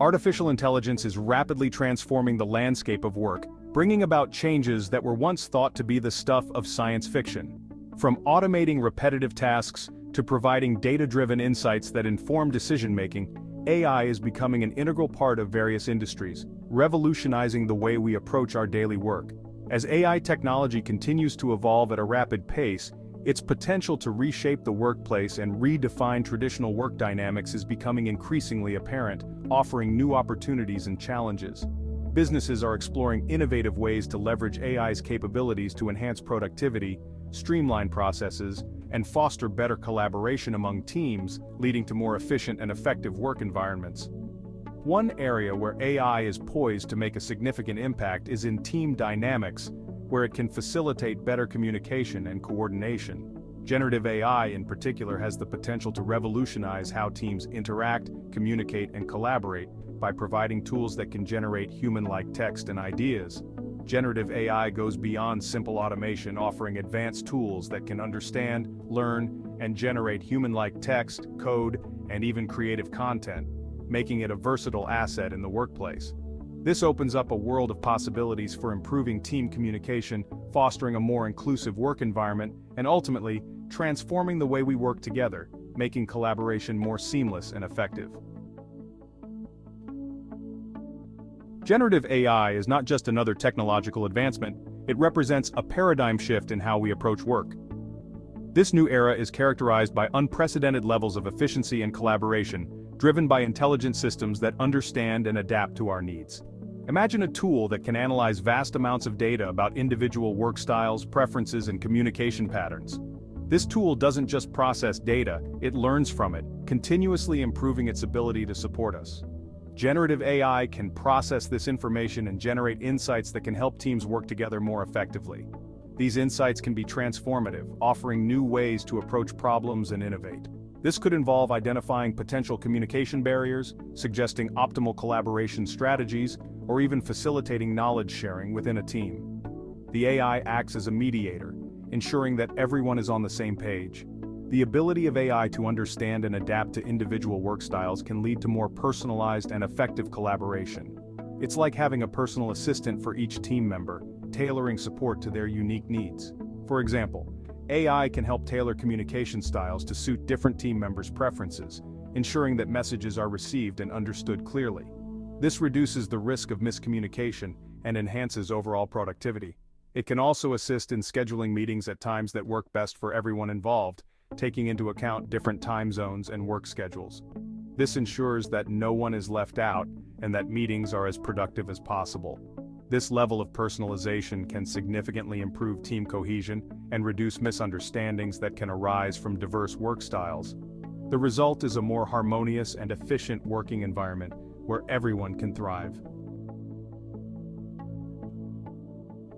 Artificial intelligence is rapidly transforming the landscape of work, bringing about changes that were once thought to be the stuff of science fiction. From automating repetitive tasks to providing data-driven insights that inform decision-making, AI is becoming an integral part of various industries, revolutionizing the way we approach our daily work. As AI technology continues to evolve at a rapid pace, its potential to reshape the workplace and redefine traditional work dynamics is becoming increasingly apparent, offering new opportunities and challenges. Businesses are exploring innovative ways to leverage AI's capabilities to enhance productivity, streamline processes, and foster better collaboration among teams, leading to more efficient and effective work environments. One area where AI is poised to make a significant impact is in team dynamics, where it can facilitate better communication and coordination. Generative AI in particular has the potential to revolutionize how teams interact, communicate, and collaborate by providing tools that can generate human-like text and ideas. Generative AI goes beyond simple automation, offering advanced tools that can understand, learn, and generate human-like text, code, and even creative content, making it a versatile asset in the workplace. This opens up a world of possibilities for improving team communication, fostering a more inclusive work environment, and ultimately, transforming the way we work together, making collaboration more seamless and effective. Generative AI is not just another technological advancement, it represents a paradigm shift in how we approach work. This new era is characterized by unprecedented levels of efficiency and collaboration, driven by intelligent systems that understand and adapt to our needs. Imagine a tool that can analyze vast amounts of data about individual work styles, preferences, and communication patterns. This tool doesn't just process data, it learns from it, continuously improving its ability to support us. Generative AI can process this information and generate insights that can help teams work together more effectively. These insights can be transformative, offering new ways to approach problems and innovate. This could involve identifying potential communication barriers, suggesting optimal collaboration strategies, or even facilitating knowledge sharing within a team. The AI acts as a mediator, ensuring that everyone is on the same page. The ability of AI to understand and adapt to individual work styles can lead to more personalized and effective collaboration. It's like having a personal assistant for each team member, tailoring support to their unique needs. For example, AI can help tailor communication styles to suit different team members' preferences, ensuring that messages are received and understood clearly. This reduces the risk of miscommunication and enhances overall productivity. It can also assist in scheduling meetings at times that work best for everyone involved, taking into account different time zones and work schedules. This ensures that no one is left out and that meetings are as productive as possible. This level of personalization can significantly improve team cohesion and reduce misunderstandings that can arise from diverse work styles. The result is a more harmonious and efficient working environment where everyone can thrive.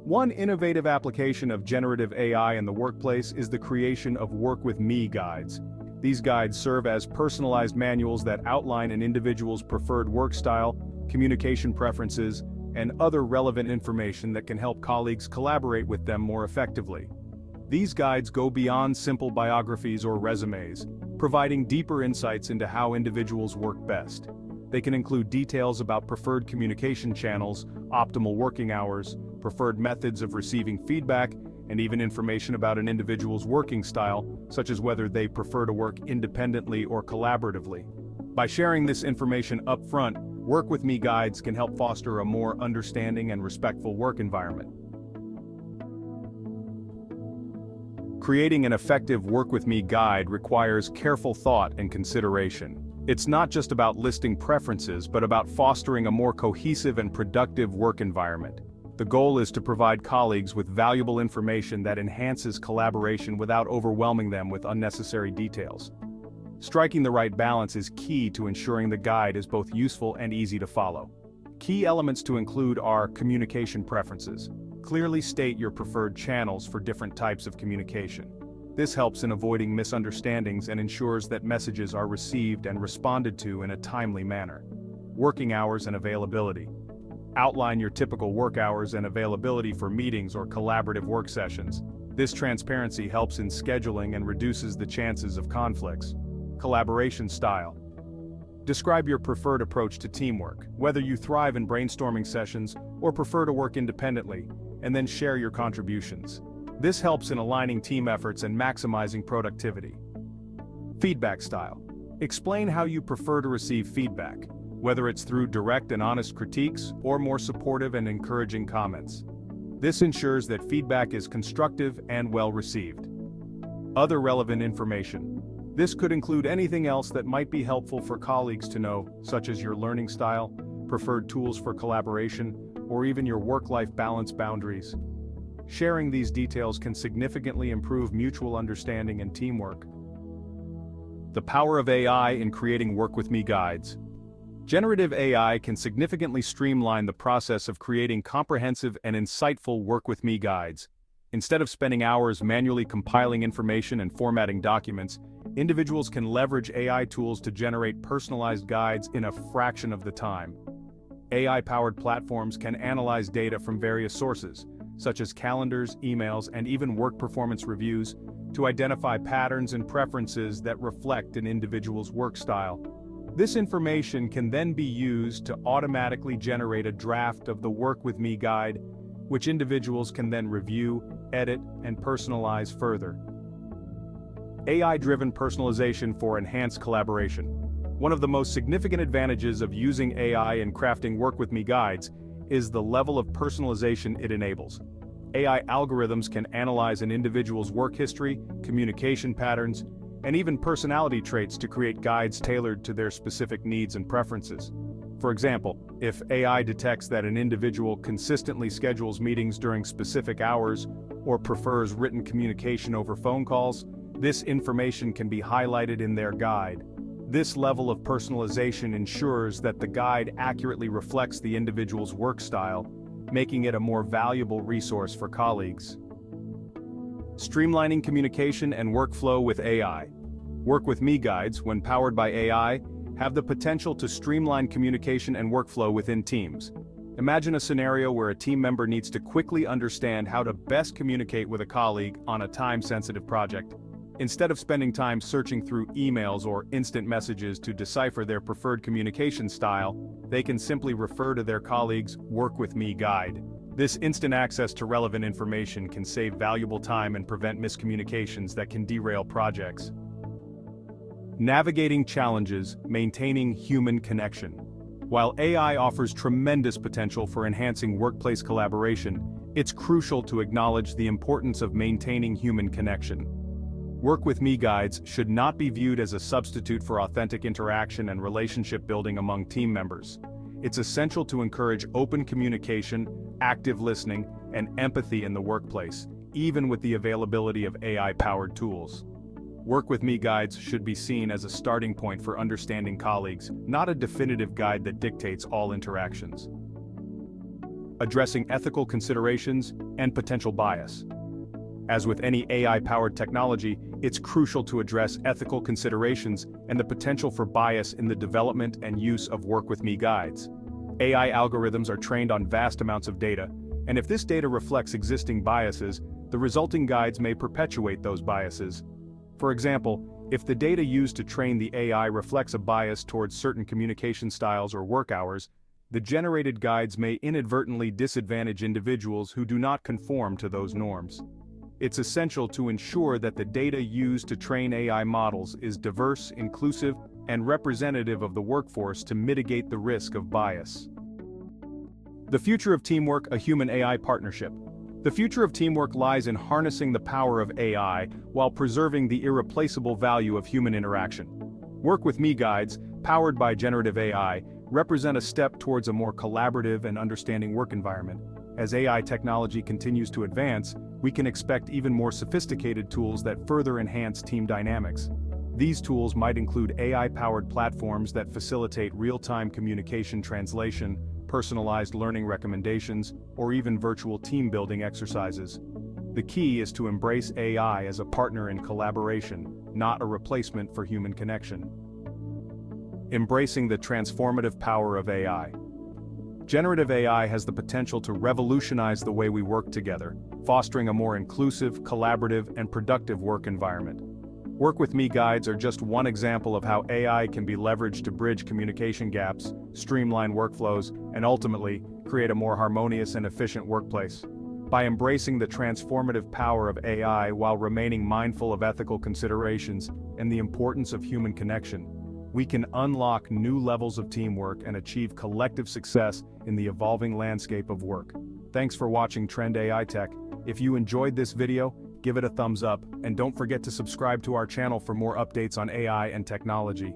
One innovative application of generative AI in the workplace is the creation of Work With Me guides. These guides serve as personalized manuals that outline an individual's preferred work style, communication preferences, and other relevant information that can help colleagues collaborate with them more effectively. These guides go beyond simple biographies or resumes, providing deeper insights into how individuals work best. They can include details about preferred communication channels, optimal working hours, preferred methods of receiving feedback, and even information about an individual's working style, such as whether they prefer to work independently or collaboratively. By sharing this information up front, Work With Me guides can help foster a more understanding and respectful work environment. Creating an effective Work With Me guide requires careful thought and consideration. It's not just about listing preferences, but about fostering a more cohesive and productive work environment. The goal is to provide colleagues with valuable information that enhances collaboration without overwhelming them with unnecessary details. Striking the right balance is key to ensuring the guide is both useful and easy to follow. Key elements to include are communication preferences. Clearly state your preferred channels for different types of communication. This helps in avoiding misunderstandings and ensures that messages are received and responded to in a timely manner. Working hours and availability. Outline your typical work hours and availability for meetings or collaborative work sessions. This transparency helps in scheduling and reduces the chances of conflicts. Collaboration style. Describe your preferred approach to teamwork, whether you thrive in brainstorming sessions or prefer to work independently, and then share your contributions. This helps in aligning team efforts and maximizing productivity. Feedback style. Explain how you prefer to receive feedback, whether it's through direct and honest critiques or more supportive and encouraging comments. This ensures that feedback is constructive and well received. Other relevant information. This could include anything else that might be helpful for colleagues to know, such as your learning style, preferred tools for collaboration, or even your work-life balance boundaries. Sharing these details can significantly improve mutual understanding and teamwork. The power of AI in creating Work With Me guides. Generative AI can significantly streamline the process of creating comprehensive and insightful Work With Me guides. Instead of spending hours manually compiling information and formatting documents, individuals can leverage AI tools to generate personalized guides in a fraction of the time. AI-powered platforms can analyze data from various sources, such as calendars, emails, and even work performance reviews, to identify patterns and preferences that reflect an individual's work style. This information can then be used to automatically generate a draft of the Work With Me guide, which individuals can then review, edit, and personalize further. AI-driven personalization for enhanced collaboration. One of the most significant advantages of using AI in crafting Work With Me guides is the level of personalization it enables. AI algorithms can analyze an individual's work history, communication patterns, and even personality traits to create guides tailored to their specific needs and preferences. For example, if AI detects that an individual consistently schedules meetings during specific hours or prefers written communication over phone calls, this information can be highlighted in their guide. This level of personalization ensures that the guide accurately reflects the individual's work style, making it a more valuable resource for colleagues. Streamlining communication and workflow with AI. Work With Me guides, when powered by AI, have the potential to streamline communication and workflow within teams. Imagine a scenario where a team member needs to quickly understand how to best communicate with a colleague on a time-sensitive project. Instead of spending time searching through emails or instant messages to decipher their preferred communication style, they can simply refer to their colleague's Work With Me guide. This instant access to relevant information can save valuable time and prevent miscommunications that can derail projects. Navigating challenges, maintaining human connection. While AI offers tremendous potential for enhancing workplace collaboration, it's crucial to acknowledge the importance of maintaining human connection. Work With Me guides should not be viewed as a substitute for authentic interaction and relationship building among team members. It's essential to encourage open communication, active listening, and empathy in the workplace, even with the availability of AI-powered tools. Work With Me guides should be seen as a starting point for understanding colleagues, not a definitive guide that dictates all interactions. Addressing ethical considerations and potential bias. As with any AI-powered technology, it's crucial to address ethical considerations and the potential for bias in the development and use of Work With Me guides. AI algorithms are trained on vast amounts of data, and if this data reflects existing biases, the resulting guides may perpetuate those biases. For example, if the data used to train the AI reflects a bias towards certain communication styles or work hours, the generated guides may inadvertently disadvantage individuals who do not conform to those norms. It's essential to ensure that the data used to train AI models is diverse, inclusive, and representative of the workforce to mitigate the risk of bias. The future of teamwork, a human-AI partnership. The future of teamwork lies in harnessing the power of AI while preserving the irreplaceable value of human interaction. Work With Me guides, powered by generative AI, represent a step towards a more collaborative and understanding work environment. As AI technology continues to advance, we can expect even more sophisticated tools that further enhance team dynamics. These tools might include AI-powered platforms that facilitate real-time communication translation, personalized learning recommendations, or even virtual team-building exercises. The key is to embrace AI as a partner in collaboration, not a replacement for human connection. Embracing the transformative power of AI. Generative AI has the potential to revolutionize the way we work together, fostering a more inclusive, collaborative, and productive work environment. Work with Me guides are just one example of how AI can be leveraged to bridge communication gaps, streamline workflows, and ultimately, create a more harmonious and efficient workplace. By embracing the transformative power of AI while remaining mindful of ethical considerations and the importance of human connection, we can unlock new levels of teamwork and achieve collective success in the evolving landscape of work. Thanks for watching Trend AI Tech. If you enjoyed this video, give it a thumbs up, and don't forget to subscribe to our channel for more updates on AI and technology.